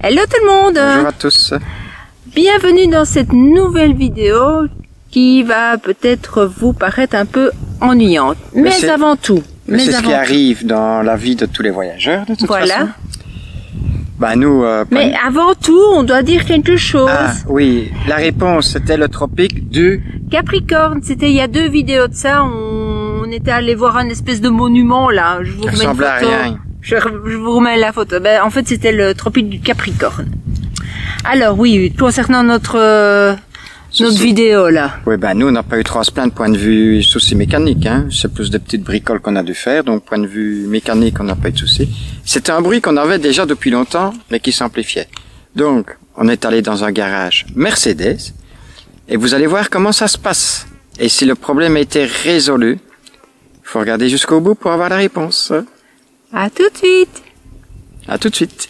Hello tout le monde. Bonjour à tous. Bienvenue dans cette nouvelle vidéo qui va peut-être vous paraître un peu ennuyante. Mais avant tout... c'est ce qui arrive dans la vie de tous les voyageurs de toute façon. Bah nous... mais avant tout, on doit dire quelque chose. Ah oui, la réponse c'était le tropique du... Capricorne, c'était il y a 2 vidéos de ça, on était allé voir un espèce de monument là. Je vous remets une photo. À rien. Je vous remets la photo. Ben, en fait, c'était le tropique du Capricorne. Alors oui, concernant notre vidéo là. Oui, ben nous on n'a pas eu trop à se plaindre point de vue soucis mécaniques. Hein. C'est plus des petites bricoles qu'on a dû faire, donc point de vue mécanique on n'a pas eu de soucis. C'était un bruit qu'on avait déjà depuis longtemps, mais qui s'amplifiait. Donc, on est allé dans un garage Mercedes, et vous allez voir comment ça se passe. Et si le problème a été résolu, il faut regarder jusqu'au bout pour avoir la réponse. À tout de suite. À tout de suite.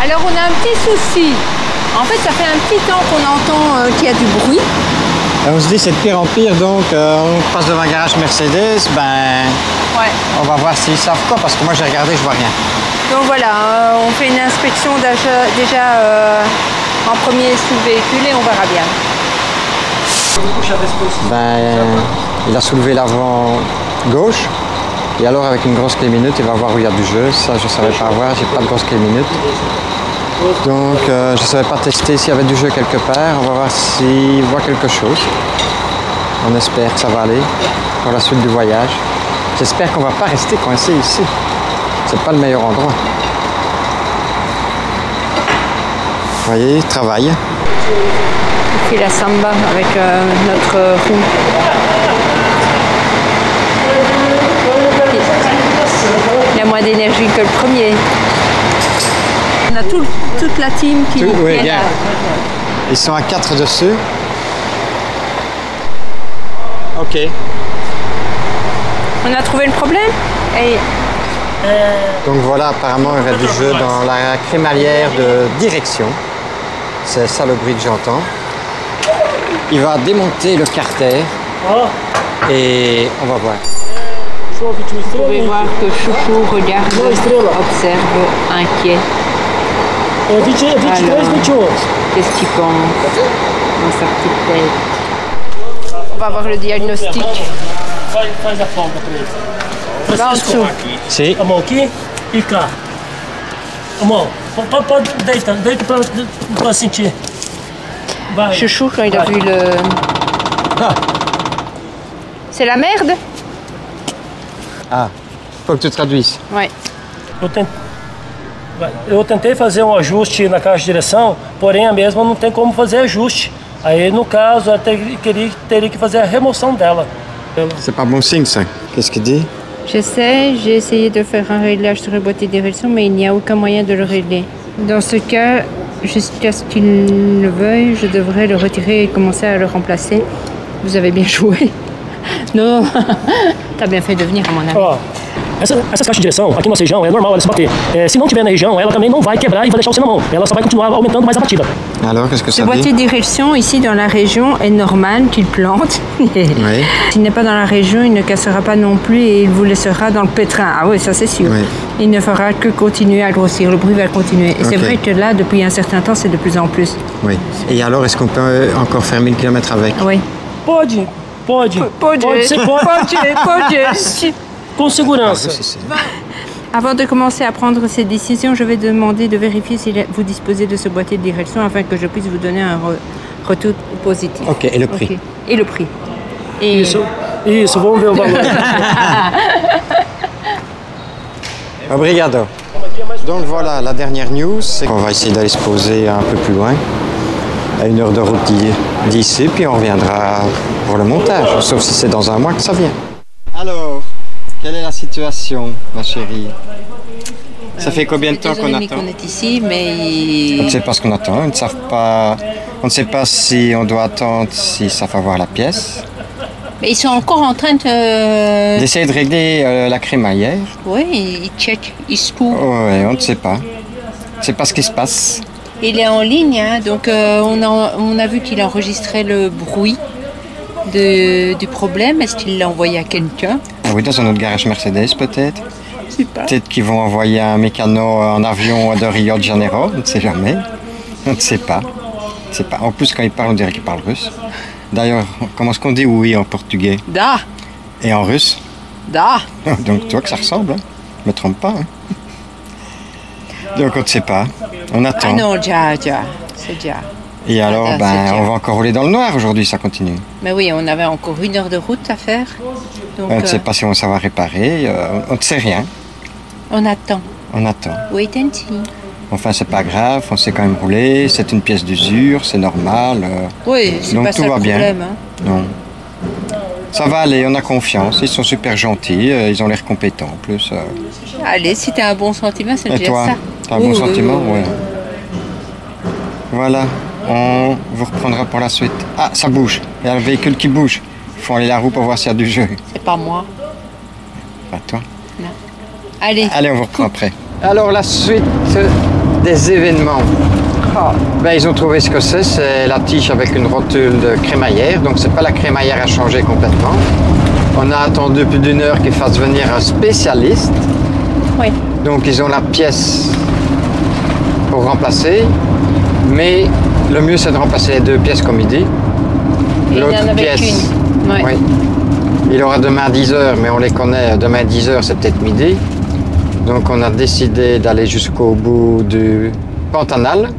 Alors on a un petit souci. En fait, ça fait un petit temps qu'on entend qu'il y a du bruit. Et on se dit c'est de pire en pire, donc on passe devant un garage Mercedes, ben on va voir s'ils savent quoi, parce que moi j'ai regardé, je vois rien. Donc voilà, on fait une inspection déjà en premier sous le véhicule et on verra bien. Ben, il a soulevé l'avant gauche. Et alors avec une grosse clé minute, il va voir où il y a du jeu. Ça je ne savais pas voir, j'ai pas de grosse clé minute. Donc je ne savais pas tester s'il y avait du jeu quelque part. On va voir s'il voit quelque chose. On espère que ça va aller pour la suite du voyage. J'espère qu'on ne va pas rester coincé ici. C'est pas le meilleur endroit. Vous voyez, il travaille. On fait la samba avec notre roue. Il a moins d'énergie que le premier. On a toute la team qui nous oui, bien. Ils sont à 4 dessus. Ok. On a trouvé le problème et... Donc voilà, apparemment il y a du jeu dans la crémaillère de direction. C'est ça le bruit que j'entends. Il va démonter le carter et on va voir. Vous pouvez voir que Chouchou regarde, observe, inquiet. Alors, qu'est-ce qu'il pense dans sa petite tête? On va voir le diagnostic. Là en dessous. Si. A mão aqui e cá. A mão. Deita para sentir. Vai. Chouchou, quand il a vu le... C'est la merde? Ah, faut que tu traduises. Ouais. Eu tentei fazer ajuste na caixa de direção, porém a mesma não tem como fazer ajuste. Aí no caso, eu teria que fazer a remoção dela. C'est pas bon signe ça. Qu'est-ce qu'il dit? Je sais, j'ai essayé de faire un réglage sur le boîtier de direction, mais il n'y a aucun moyen de le régler. Dans ce cas, jusqu'à ce qu'il le veuille, je devrais le retirer et commencer à le remplacer. Vous avez bien joué. Non, t'as bien fait de venir à mon avis. Ó, essas caixas de direção, aqui na nossa região, é normal ela se bater. Se não tiver na região, ela também não vai quebrar e vai deixar você na mão. Ela só vai continuar aumentando mais a batida. Alors, qu'est-ce que ça Le dit? boîtier de direction, ici dans la région, est normal qu'il plante. Oui. S'il n'est pas dans la région, il ne cassera pas non plus et il vous laissera dans le pétrin. Ah oui, ça c'est sûr. Oui. Il ne fera que continuer à grossir, le bruit va continuer. Et c'est vrai que là, depuis un certain temps, c'est de plus en plus. Oui. Et alors, est-ce qu'on peut encore faire 1000 km avec? Oui. Pode. Pode. Você pode. Com segurança. Avant de commencer à prendre ces décisions, je vais demander de vérifier si vous disposez de ce boîtier de direction afin que je puisse vous donner Retour positif. Ok, et le prix? Ok. Et le prix. Et... Isso, vamos ver o valor. Obrigado. Donc voilà, la dernière news, c'est qu'on va essayer d'aller se poser un peu plus loin, à 1 heure de route d'ici, puis on reviendra pour le montage, sauf si c'est dans un mois que ça vient. Alors, quelle est la situation, ma chérie? Ça fait combien de temps qu'on attend? On est ici, mais... On ne sait pas ce qu'on attend, ils ne savent pas... On ne sait pas si on doit attendre, si ça va avoir la pièce. Mais ils sont encore en train de... D'essayer de régler la crémaillère. Oui, ils checkent, ils secouent. Oui, on ne sait pas. On ne sait pas ce qui se passe. Il est en ligne, hein, donc on a vu qu'il enregistrait le bruit du problème. Est-ce qu'il l'a envoyé à quelqu'un? Oui, dans un autre garage Mercedes peut-être. Je sais pas. Peut-être qu'ils vont envoyer un mécano en avion de Rio de Janeiro, on ne sait jamais. On ne sait pas. On ne sait pas. En plus, quand ils parlent, on dirait qu'ils parlent russe. D'ailleurs, comment est-ce qu'on dit oui en portugais? Da, Et en russe? da. Donc tu vois que ça ressemble, hein? Je me trompe pas. Hein? Donc on ne sait pas. On attend. Ah non, déjà, c'est déjà. Et alors, Ah, c'est on va encore rouler dans le noir aujourd'hui, ça continue. Mais oui, on avait encore 1 heure de route à faire. Donc, On ne sait pas si on va réparer. On ne sait rien. on attend. On attend. Wait and see. Enfin, c'est pas grave, on sait quand même rouler, c'est une pièce d'usure, c'est normal. Oui, c'est donc pas tout ça va le bien. problème. Hein. Non. Ça va aller, on a confiance, ils sont super gentils, ils ont l'air compétents en plus. Allez, si t'as un bon sentiment, c'est Et déjà toi, ça. t'as un bon sentiment? Ouais. Voilà, on vous reprendra pour la suite. Ah, ça bouge, il y a le véhicule qui bouge. Il faut aller la roue pour voir s'il y a du jeu. C'est pas moi. Pas toi. Non. Allez. Allez, on vous reprend après. Alors la suite des événements. Ils ont trouvé ce que c'est la tige avec une rotule de crémaillère, donc c'est pas la crémaillère à changer complètement. On a attendu plus d'1 heure qu'ils fassent venir un spécialiste. Oui. Donc ils ont la pièce pour remplacer, mais le mieux c'est de remplacer les 2 pièces comme il dit. Il y en avait pièce, qu'une. Ouais. oui. Il aura demain 10 heures, mais on les connaît, demain 10 heures c'est peut-être midi. Donc on a décidé d'aller jusqu'au bout du Pantanal.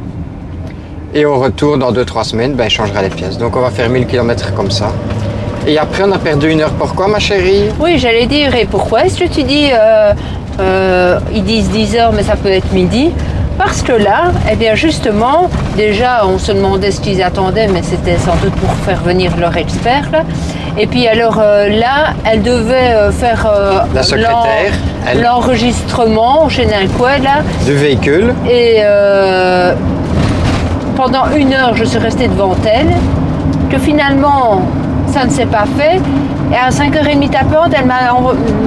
Et au retour, dans 2-3 semaines, il changera les pièces. Donc on va faire 1000 km comme ça. Et après, on a perdu 1 heure. Pourquoi, ma chérie? Oui, j'allais dire, et pourquoi est-ce que tu dis, ils disent 10 heures, mais ça peut être midi? Parce que là, eh bien justement, déjà, on se demandait ce qu'ils attendaient, mais c'était sans doute pour faire venir leur expert, là. Et puis alors là, elle devait faire la secrétaire, l'enregistrement chez Nalquet, là. Du véhicule. Et pendant 1 heure, je suis restée devant elle, que finalement, ça ne s'est pas fait. Et à 5h30 tapante, elle m'a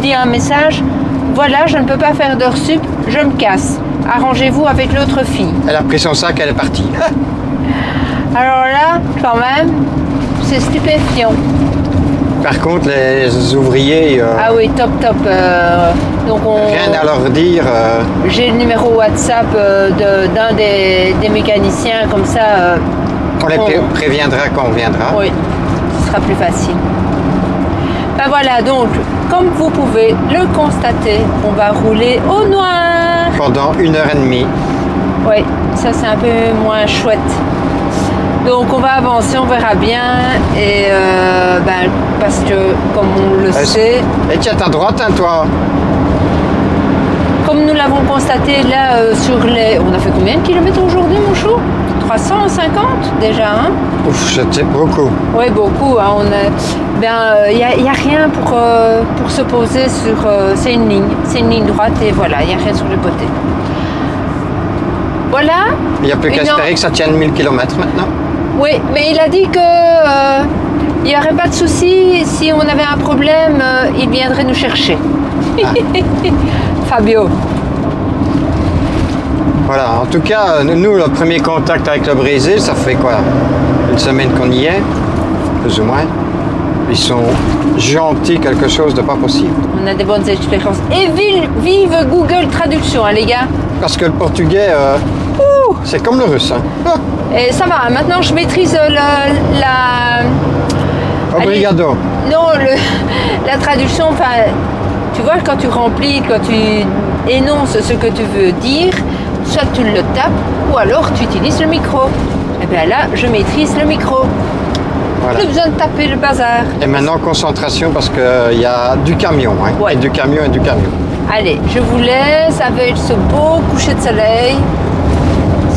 dit un message, voilà, je ne peux pas faire d'heure sup, je me casse. Arrangez-vous avec l'autre fille. Elle a pris son sac, elle est partie. Alors là, quand même, c'est stupéfiant. Par contre, les ouvriers... Ah oui, top. Donc rien à leur dire. J'ai le numéro WhatsApp d'un des mécaniciens, comme ça... on les préviendra quand on viendra. Oui, ce sera plus facile. Ben voilà, donc, comme vous pouvez le constater, on va rouler au noir. Pendant 1h30. Oui, ça c'est un peu moins chouette. Donc on va avancer, on verra bien. Et parce que, comme on le sait... Et tiens, t'as droite, hein, toi? Comme nous l'avons constaté là sur les... On a fait combien de kilomètres aujourd'hui, mon chou? 350 déjà, hein? Ouf, c'était beaucoup. Oui, beaucoup. Hein, y a rien pour se poser sur... c'est une ligne droite et voilà, il n'y a rien sur le côté. Voilà. Il n'y a plus qu'à espérer que ça tienne 1000 km maintenant. Oui, mais il a dit que il n'y aurait pas de souci. Si on avait un problème, il viendrait nous chercher. Ah. Fabio. Voilà, en tout cas, nous, le premier contact avec le Brésil, ça fait quoi? 1 semaine qu'on y est, plus ou moins. Ils sont gentils, quelque chose de pas possible. On a des bonnes expériences. Et vive Google Traduction, hein, les gars. Parce que le portugais, c'est comme le russe. Hein. Et ça va, maintenant je maîtrise la... Obrigado. Non, la traduction, enfin, tu vois, quand tu remplis, quand tu énonces ce que tu veux dire, soit tu le tapes, ou alors tu utilises le micro. Et bien là, je maîtrise le micro. Voilà. Plus besoin de taper le bazar. Et maintenant, concentration parce qu'il y a du camion. Hein. Ouais. Et du camion et du camion. Allez, je vous laisse avec ce beau coucher de soleil.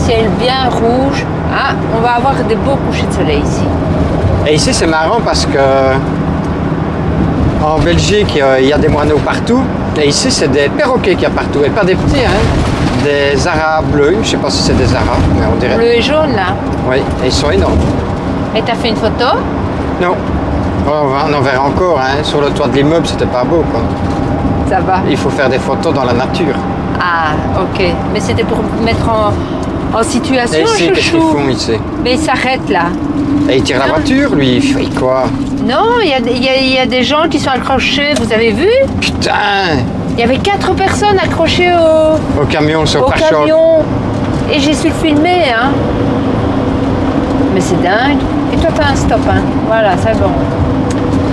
Ciel bien rouge. Ah, on va avoir des beaux couchers de soleil ici. Et ici, c'est marrant parce que en Belgique, il y a des moineaux partout. Et ici, c'est des perroquets qu'il y a partout. Et pas des petits, hein. Des aras bleus. Je sais pas si c'est des aras, mais on dirait. Bleu et jaune là. Oui, et ils sont énormes. Et t'as fait une photo? Non. On en verra encore. Hein. Sur le toit de l'immeuble, c'était pas beau, quoi. Ça va. Il faut faire des photos dans la nature. Ah, ok. Mais c'était pour mettre en situation, Et ici, qu'est-ce qu'ils chouchou. font ici? Mais il s'arrête là. Et il tire la voiture, lui. Il fait quoi? Non, il y a des gens qui sont accrochés. Vous avez vu? Putain! Il y avait 4 personnes accrochées Au camion, sur au pare-choc. camion. Et j'ai su le filmer, hein. Mais c'est dingue. Et toi, t'as un stop, hein. Voilà, c'est bon.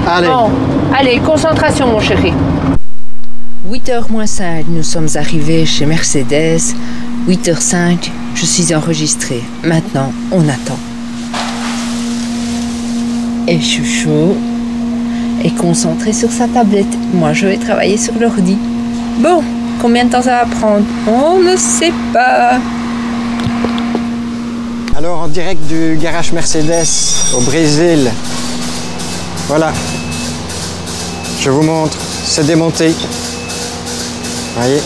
Allez. Bon, allez, concentration, mon chéri. 8h moins 5, nous sommes arrivés chez Mercedes. 8h05, je suis enregistrée. Maintenant, on attend. Et Chouchou est concentré sur sa tablette. Moi, je vais travailler sur l'ordi. Bon, combien de temps ça va prendre? On ne sait pas. Alors, en direct du garage Mercedes au Brésil. Voilà. Je vous montre. C'est démonté. Voyez.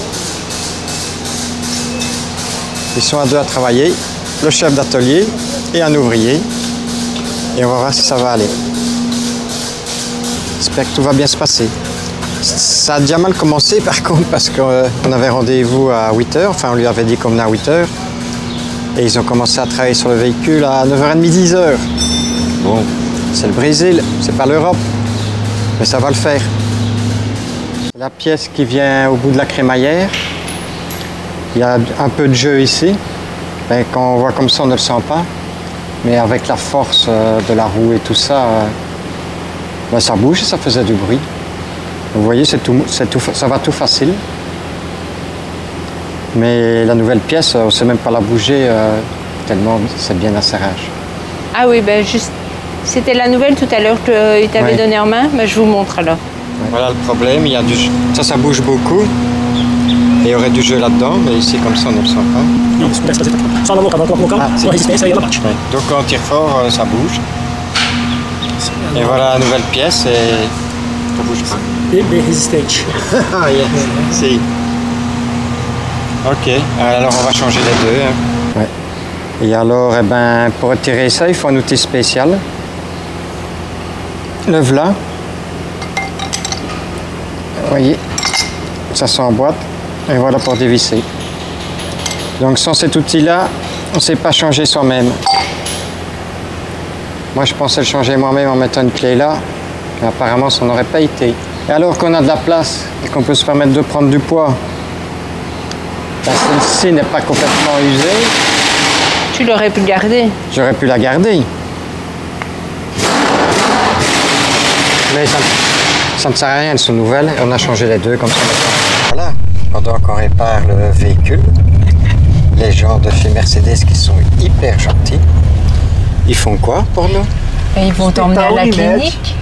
Ils sont à deux à travailler. Le chef d'atelier et un ouvrier. Et on va voir si ça va aller. J'espère que tout va bien se passer. Ça a déjà mal commencé par contre parce qu'on avait rendez-vous à 8h. Enfin, on lui avait dit qu'on venait à 8h. Et ils ont commencé à travailler sur le véhicule à 9h30, 10h. Bon, c'est le Brésil, c'est pas l'Europe. Mais ça va le faire. La pièce qui vient au bout de la crémaillère. Il y a un peu de jeu ici. Ben, quand on voit comme ça, on ne le sent pas. Mais avec la force de la roue et tout ça, ben, ça bouge et ça faisait du bruit. Vous voyez, ça va tout facile. Mais la nouvelle pièce, on ne sait même pas la bouger tellement c'est bien d'asserrage. Ah oui, ben juste, c'était la nouvelle tout à l'heure qu'il t'avait donné en main. Ben, je vous montre alors. Voilà le problème, il y a du ça bouge beaucoup. Et il y aurait du jeu là-dedans, mais ici comme ça on ne le sent pas. Não, isso acontece só na local, sim. com a resistência aí ela bate. Ouais. Donc quand on tire fort, ça bouge. Et voilà la nouvelle pièce et ça bouge pas. Bem resistente. Ah yeah, si. Ok, alors on va changer les deux. Hein. Ouais. Et alors, eh ben, pour retirer ça, il faut un outil spécial. Le voilà. Vous voyez, ça s'emboîte. Et voilà pour dévisser. Donc sans cet outil-là, on ne sait pas changer soi-même. Moi, je pensais le changer moi-même en mettant une clé là. Mais apparemment, ça n'aurait pas été. Et alors qu'on a de la place et qu'on peut se permettre de prendre du poids, ben, celle-ci n'est pas complètement usée. Tu l'aurais pu garder. J'aurais pu la garder. Mais ça ne sert à rien, elles sont nouvelles. On a changé les deux comme ça. Voilà, pendant qu'on répare le véhicule, les gens de chez Mercedes qui sont hyper gentils, ils font quoi pour nous? Et ils vont t'emmener à la clinique.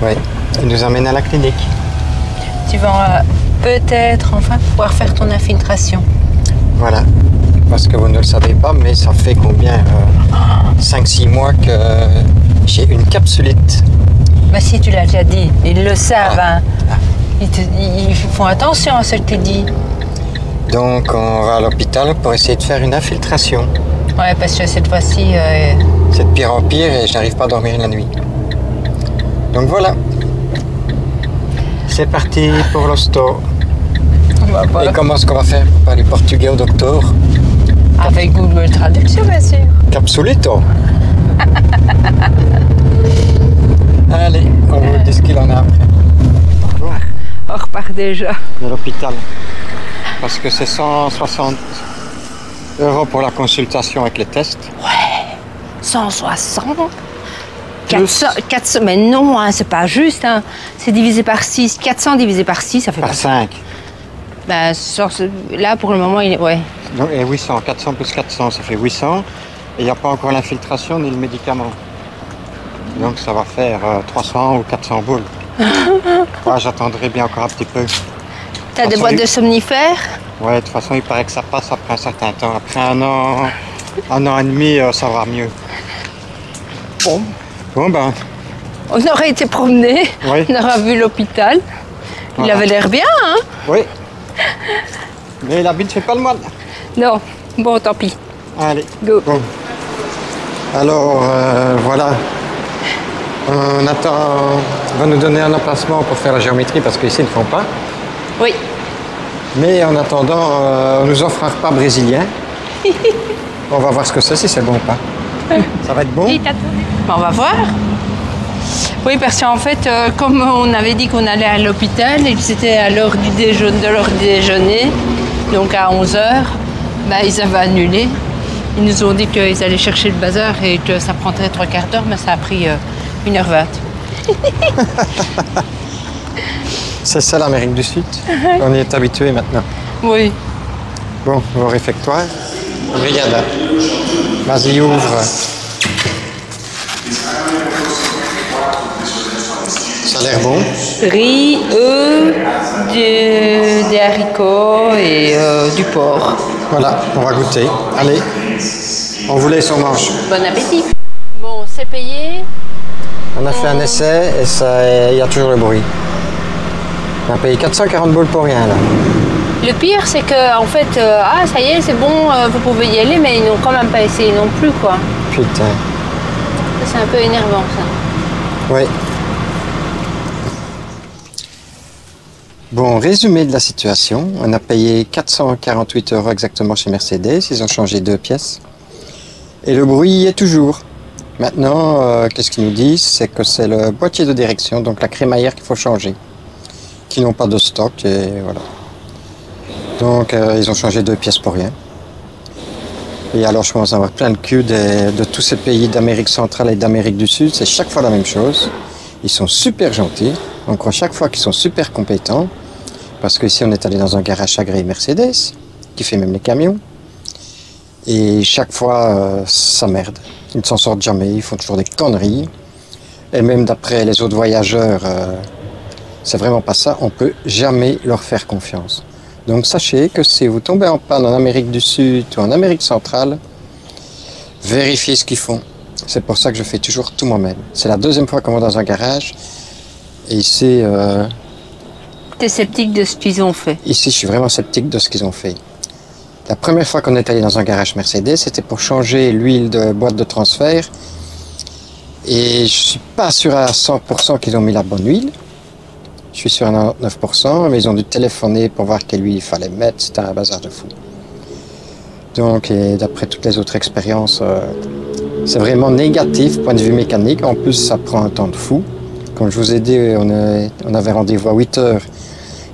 Oui, ils nous emmènent à la clinique. Tu vas peut-être enfin pouvoir faire ton infiltration. Voilà, parce que vous ne le savez pas, mais ça fait combien 5-6 mois que j'ai une capsulite. Bah si, tu l'as déjà dit, ils le savent. Hein. Ils font attention à ce que tu dis. Donc on va à l'hôpital pour essayer de faire une infiltration. Ouais, parce que cette fois-ci... C'est de pire en pire et je n'arrive pas à dormir la nuit. Donc voilà. C'est parti pour l'hosto. voilà. Et comment est-ce qu'on va faire pour parler portugais au docteur? Avec Google Traduction, bien sûr. Capsulito. Allez, on vous dit ce qu'il en a après. Bon. On repart déjà. De l'hôpital. Parce que c'est 160 € pour la consultation avec les tests. Ouais, 160 400, mais non, hein, c'est pas juste. Hein. C'est divisé par 6. 400 divisé par 6, ça fait Par pas 5. Bah, là, pour le moment, ouais. Donc, et 800, 400 plus 400, ça fait 800. Et il n'y a pas encore l'infiltration ni le médicament. Donc ça va faire 300 ou 400 boules. Ouais, j'attendrai bien encore un petit peu. T'as des boîtes de somnifères? Ouais, de toute façon, il paraît que ça passe après un certain temps. Après un an et demi, ça va mieux. Bon ben... On aurait été promener, oui. On aurait vu l'hôpital. Il avait l'air bien, hein? Oui. Mais la bille ne fait pas le mal. Non, bon, tant pis. Allez, go. Bon. Alors, voilà. On attend... On va nous donner un emplacement pour faire la géométrie parce qu'ici, ils ne font pas. Oui. Mais en attendant, on nous offre un repas brésilien. On va voir ce que c'est, si c'est bon ou pas. Ça va être bon? On va voir. Oui, parce qu'en fait, comme on avait dit qu'on allait à l'hôpital et que c'était à l'heure du déjeuner, donc à 11h, bah, ils avaient annulé. Ils nous ont dit qu'ils allaient chercher le bazar et que ça prendrait 3/4 d'heure, mais ça a pris 1h20. C'est ça l'Amérique du Sud. On y est habitué maintenant. Oui. Bon, au réfectoire. Regarde là. Vas-y, ouvre. Ça a l'air bon. Riz, des haricots et du porc. Voilà, on va goûter. Allez, on vous laisse, on mange. Bon appétit. Bon, c'est payé. On a fait un essai et il y a toujours le bruit. On a payé 440 boules pour rien là. Le pire, c'est que en fait, ça y est, c'est bon, vous pouvez y aller, mais ils n'ont quand même pas essayé non plus, quoi. Putain. C'est un peu énervant, ça. Oui. Bon, résumé de la situation, on a payé 448 € exactement chez Mercedes, ils ont changé 2 pièces. Et le bruit y est toujours. Maintenant, qu'est-ce qu'ils nous disent? C'est que c'est le boîtier de direction, donc la crémaillère qu'il faut changer. Qui n'ont pas de stock, et voilà. Donc, ils ont changé 2 pièces pour rien. Et alors, je commence à avoir plein de cul de tous ces pays d'Amérique centrale et d'Amérique du Sud. C'est chaque fois la même chose. Ils sont super gentils. On croit chaque fois qu'ils sont super compétents. Parce qu'ici, on est allé dans un garage agréé Mercedes, qui fait même les camions. Et chaque fois, ça merde. Ils ne s'en sortent jamais. Ils font toujours des conneries. Et même d'après les autres voyageurs, c'est vraiment pas ça. On peut jamais leur faire confiance. Donc sachez que si vous tombez en panne en Amérique du Sud ou en Amérique centrale, vérifiez ce qu'ils font. C'est pour ça que je fais toujours tout moi-même. C'est la 2e fois qu'on va dans un garage. Et ici... T'es sceptique de ce qu'ils ont fait? Ici, je suis vraiment sceptique de ce qu'ils ont fait. La première fois qu'on est allé dans un garage Mercedes, c'était pour changer l'huile de boîte de transfert. Et je suis pas sûr à 100% qu'ils ont mis la bonne huile. Je suis sûr à 99%, mais ils ont dû téléphoner pour voir quelle huile il fallait mettre. C'était un bazar de fou. Donc, et d'après toutes les autres expériences, c'est vraiment négatif, point de vue mécanique. En plus, ça prend un temps de fou. Comme je vous ai dit, on avait rendez-vous à 8h.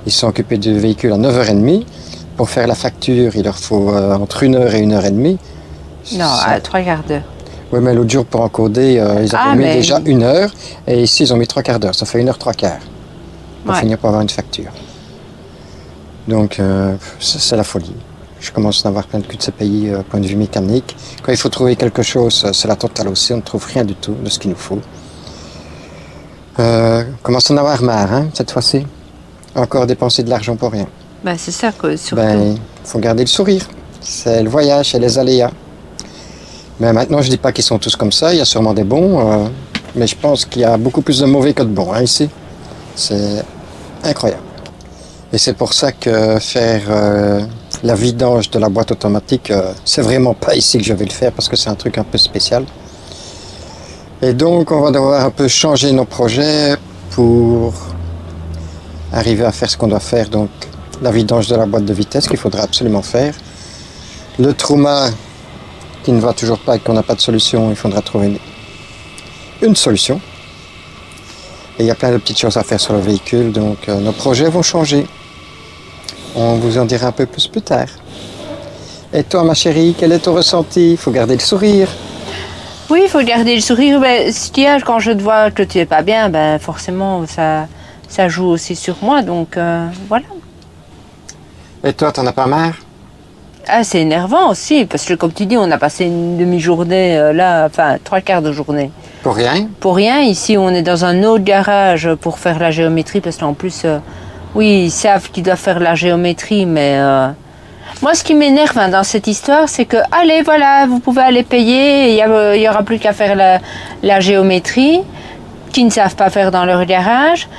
Ils se sont occupés du véhicule à 9h30. Pour faire la facture, il leur faut entre 1h et 1h30. Non, à 3/4 d'heure. Oui, mais l'autre jour, pour encoder, ils avaient mis déjà 1 heure. Et ici, ils ont mis 3/4 d'heure. Ça fait 1h 3/4. Pour finir par avoir une facture. Donc, c'est la folie. Je commence à avoir plein de cul de ces pays, point de vue mécanique. Quand il faut trouver quelque chose, c'est la totale aussi. On ne trouve rien du tout de ce qu'il nous faut. Commence à en avoir marre, hein, cette fois-ci. Encore dépenser de l'argent pour rien. Ben, c'est ça, quoi, surtout. Ben, faut garder le sourire. C'est le voyage, c'est les aléas. Mais maintenant, je dis pas qu'ils sont tous comme ça. Il y a sûrement des bons. Mais je pense qu'il y a beaucoup plus de mauvais que de bons, hein, ici. C'est incroyable. Et c'est pour ça que faire la vidange de la boîte automatique, c'est vraiment pas ici que je vais le faire parce que c'est un truc un peu spécial. Et donc, on va devoir un peu changer nos projets pour arriver à faire ce qu'on doit faire. Donc, la vidange de la boîte de vitesse qu'il faudra absolument faire. Le trauma qui ne va toujours pas et qu'on n'a pas de solution, il faudra trouver une solution. Et il y a plein de petites choses à faire sur le véhicule, donc nos projets vont changer. On vous en dira un peu plus tard. Et toi, ma chérie, quel est ton ressenti? Il faut garder le sourire. Oui, il faut garder le sourire. Ben, ce qu'il y a, quand je te vois que tu n'es pas bien, ben, forcément, ça joue aussi sur moi, donc voilà. Et toi, t'en as pas marre? Ah, c'est énervant aussi, parce que comme tu dis, on a passé une demi-journée là, enfin 3/4 de journée. Pour rien? Pour rien, ici on est dans un autre garage pour faire la géométrie, parce qu'en plus, oui, ils savent qu'ils doivent faire la géométrie, mais moi ce qui m'énerve dans cette histoire, c'est que, allez, voilà, vous pouvez aller payer, il y aura plus qu'à faire la géométrie, qu'ils ne savent pas faire dans leur garage.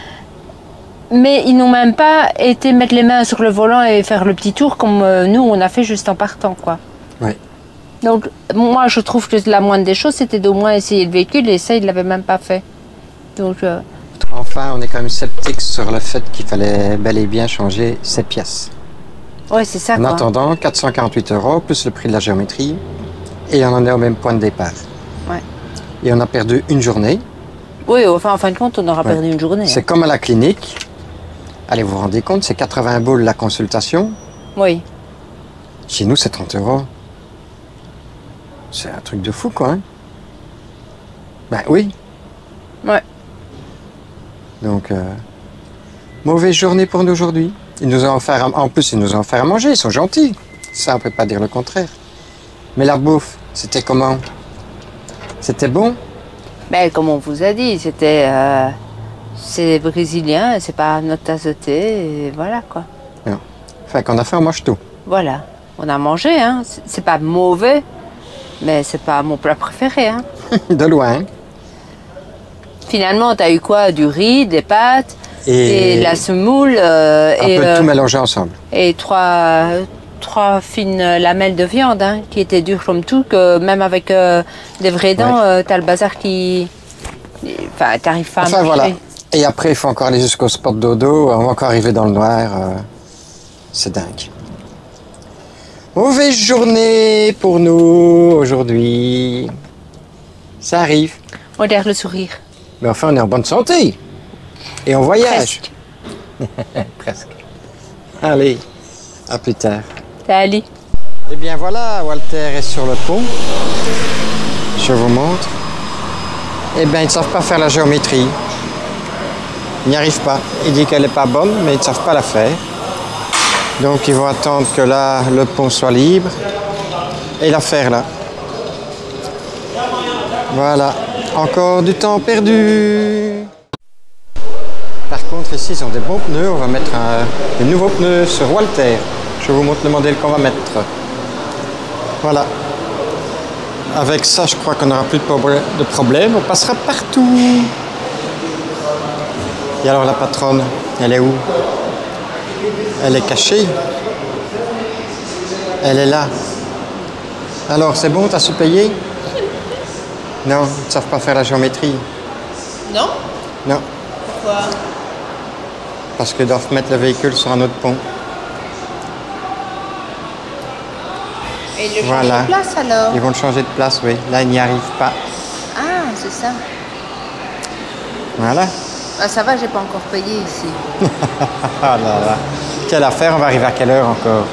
Mais ils n'ont même pas été mettre les mains sur le volant et faire le petit tour comme nous on a fait juste en partant, quoi. Oui. Donc moi je trouve que la moindre des choses c'était d'au moins essayer le véhicule, et ça ils l'avaient même pas fait. Donc Enfin, on est quand même sceptique sur le fait qu'il fallait bel et bien changer ces pièces. ouais, c'est ça, En quoi. attendant, 448 € plus le prix de la géométrie, et on en est au même point de départ. Ouais. Et on a perdu une journée. Oui, enfin en fin de compte on aura perdu une journée. C'est Hein. comme à la clinique. Allez, vous vous rendez compte, c'est 80 boules la consultation. Oui. Chez nous, c'est 30 €. C'est un truc de fou, quoi. Hein? Ben oui. Ouais. Donc, mauvaise journée pour nous aujourd'hui. Ils nous ont offert, en plus, ils nous ont offert à manger, ils sont gentils. Ça, on peut pas dire le contraire. Mais la bouffe, c'était comment? C'était bon? Ben comme on vous a dit, c'est brésilien, c'est pas notre tasse de thé, et voilà, quoi. Non. Enfin, qu'on a fait, on mange tout. Voilà. On a mangé, hein. C'est pas mauvais, mais c'est pas mon plat préféré, hein. De loin. Finalement, t'as eu quoi? Du riz, des pâtes, Et de la semoule, un peu de tout mélangé ensemble. et trois fines lamelles de viande, hein, qui étaient dures comme tout, que même avec des vraies dents, t'as le bazar qui... Enfin, t'arrives pas à Enfin, manger. voilà. Et après, il faut encore aller jusqu'au spot dodo. On va encore arriver dans le noir. C'est dingue. Mauvaise journée pour nous aujourd'hui. Ça arrive. Regarde le sourire. Mais enfin, on est en bonne santé. Et on voyage. Presque. Presque. Allez, à plus tard. Allez. Eh bien voilà, Walter est sur le pont. Je vous montre. Eh bien, ils ne savent pas faire la géométrie. Ils n'y arrivent pas. Il dit qu'elle n'est pas bonne, mais ils ne savent pas la faire. Donc ils vont attendre que là, le pont soit libre et la faire là. Voilà, encore du temps perdu. Par contre, ici, ils ont des bons pneus. On va mettre des nouveaux pneus sur Walter. Je vous montre le modèle qu'on va mettre. Voilà. Avec ça, je crois qu'on n'aura plus de problème. On passera partout. Et alors, la patronne, elle est où? Elle est cachée. Elle est là. Alors, c'est bon, t'as su payer? Non, ils ne savent pas faire la géométrie. Non? Non, Pourquoi? parce qu'ils doivent mettre le véhicule sur un autre pont. Et le Voilà. de place alors? Ils vont le changer de place, oui. Là, ils n'y arrivent pas. Ah, c'est ça. Voilà. Ah, ça va, j'ai pas encore payé ici. Ah là là. Quelle affaire, on va arriver à quelle heure encore?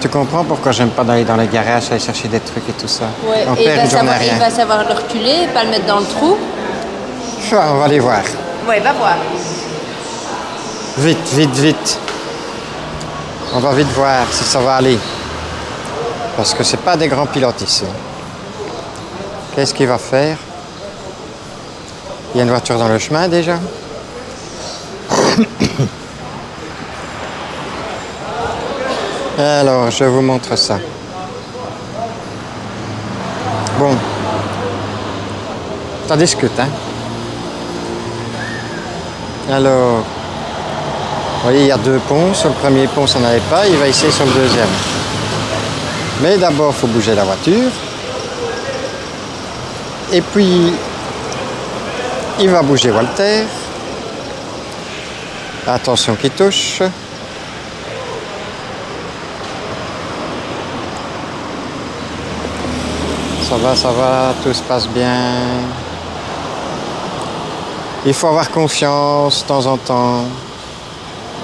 Tu comprends pourquoi j'aime pas d'aller dans les garages, aller chercher des trucs et tout ça? Ouais, On et perd une journée à rien. il va savoir le reculer, pas le mettre dans le trou. Ah, on va aller voir. Ouais, va voir. Vite, vite, vite. On va vite voir si ça va aller. Parce que c'est pas des grands pilotes ici. Qu'est-ce qu'il va faire? Il y a une voiture dans le chemin déjà. Alors, je vous montre ça. Bon. Ça discute, hein? Alors, vous voyez, il y a deux ponts. Sur le premier pont, ça n'allait pas. Il va essayer sur le deuxième. Mais d'abord, il faut bouger la voiture. Et puis, il va bouger Walter. Attention qu'il touche. Ça va, tout se passe bien. Il faut avoir confiance de temps en temps.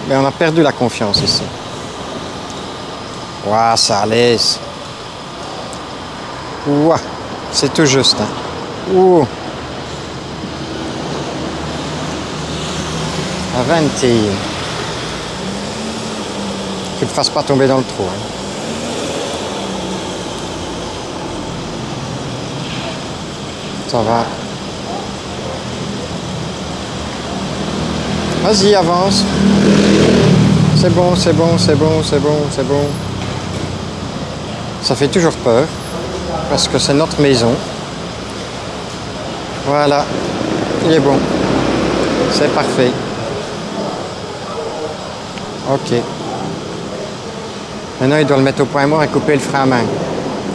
Mais on a perdu la confiance ici. Ouah, ça laisse. Ouah, c'est tout juste. Hein. Ouh. À 20. ne te fasses pas tomber dans le trou. Hein. Ça va. Vas-y, avance. C'est bon, c'est bon, c'est bon, c'est bon, c'est bon. Ça fait toujours peur, parce que c'est notre maison. Voilà, il est bon. C'est parfait. Ok. Maintenant, il doit le mettre au point mort et couper le frein à main.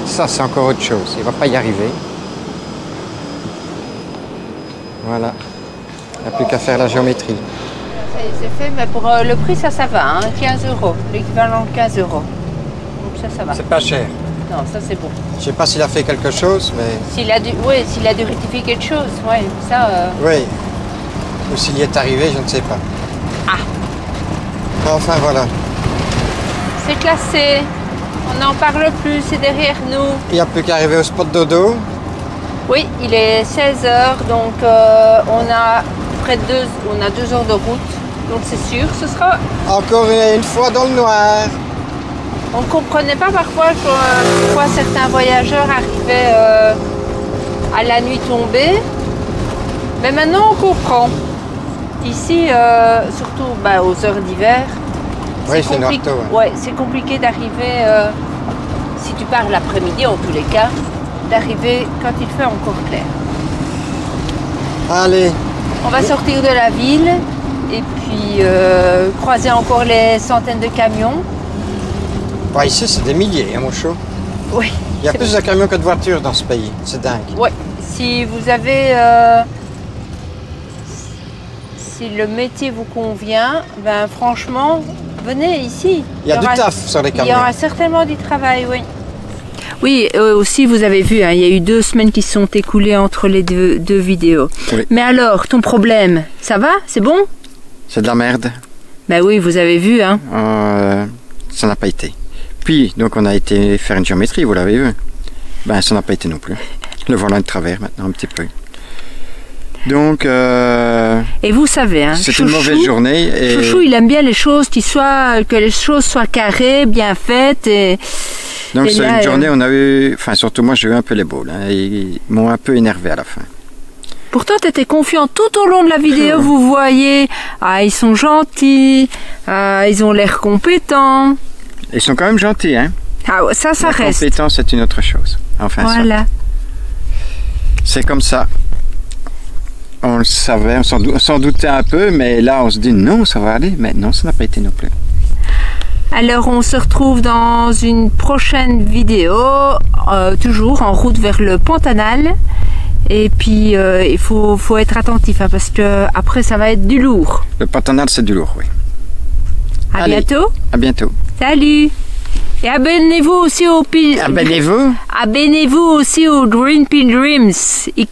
Ça, c'est encore autre chose. Il ne va pas y arriver. Voilà. Il n'y a plus qu'à faire la géométrie. C'est fait, mais pour le prix, ça va, hein, 15 €, l'équivalent de 15 €. Donc ça va. C'est pas cher. Non, ça c'est bon. Je sais pas s'il a fait quelque chose, mais... S'il a dû rectifier quelque chose, ouais, ça... Oui. Ou s'il y est arrivé, je ne sais pas. Ah. Enfin, voilà. C'est classé. On n'en parle plus, c'est derrière nous. Il n'y a plus qu'à arriver au spot dodo. Oui, il est 16 h, donc on a près de 2 heures de route. Donc c'est sûr, ce sera... Encore une fois dans le noir. On ne comprenait pas parfois pourquoi certains voyageurs arrivaient à la nuit tombée. Mais maintenant on comprend. Ici, surtout aux heures d'hiver, oui, c'est noir tôt. Hein. Ouais, c'est compliqué d'arriver, si tu pars l'après-midi en tous les cas, d'arriver quand il fait encore clair. Allez. On va sortir de la ville et puis croiser encore les centaines de camions. Bah, ici, c'est des milliers, hein, mon chou. Oui. Il y a plus de camions que de voitures dans ce pays. C'est dingue. Oui. Si vous avez... si le métier vous convient, ben franchement, venez ici. Il y a du taf sur les camions. Il y aura certainement du travail, oui. Oui, aussi, vous avez vu, hein, il y a eu 2 semaines qui se sont écoulées entre les deux vidéos. Oui. Mais alors, ton problème, ça va? C'est bon? C'est de la merde. Ben oui, vous avez vu, hein. Ça n'a pas été. Puis, donc, on a été faire une géométrie, vous l'avez vu. Ben, ça n'a pas été non plus. Le volant de travers, maintenant, un petit peu. Donc... Et vous savez, hein, c'est une mauvaise journée. Et... Chouchou, il aime bien les choses que les choses soient carrées, bien faites. Donc, c'est une journée, on a eu... Enfin, surtout moi, j'ai eu un peu les boules. Hein, ils m'ont un peu énervé à la fin. Pourtant, tu étais confiant tout au long de la vidéo, vous voyez. Ah, ils sont gentils, ils ont l'air compétents. Ils sont quand même gentils, hein. Ah, ça reste. La compétence, c'est une autre chose. Enfin, voilà. C'est comme ça. On le savait, on s'en doutait un peu, mais là, on se dit non, ça va aller. Mais non, ça n'a pas été non plus. Alors, on se retrouve dans une prochaine vidéo, toujours en route vers le Pantanal. Et puis, il faut être attentif, hein, parce que après ça va être du lourd. Le Pantanal, c'est du lourd, oui. À bientôt. À bientôt. Salut. Et abonnez-vous aussi au... Abonnez-vous aussi aux Green Pilgrims.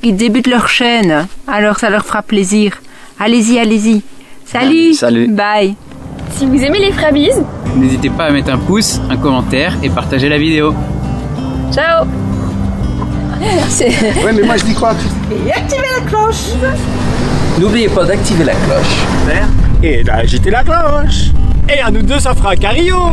Ils débutent leur chaîne. Alors, ça leur fera plaisir. Allez-y, allez-y. Salut. Salut. Bye. Si vous aimez les Frabies, n'hésitez pas à mettre un pouce, un commentaire et partager la vidéo. Ciao. Ouais, mais moi je dis quoi? Et activez la cloche. N'oubliez pas d'activer la cloche. Et d'agiter la cloche. Et à nous deux, ça fera un carillon.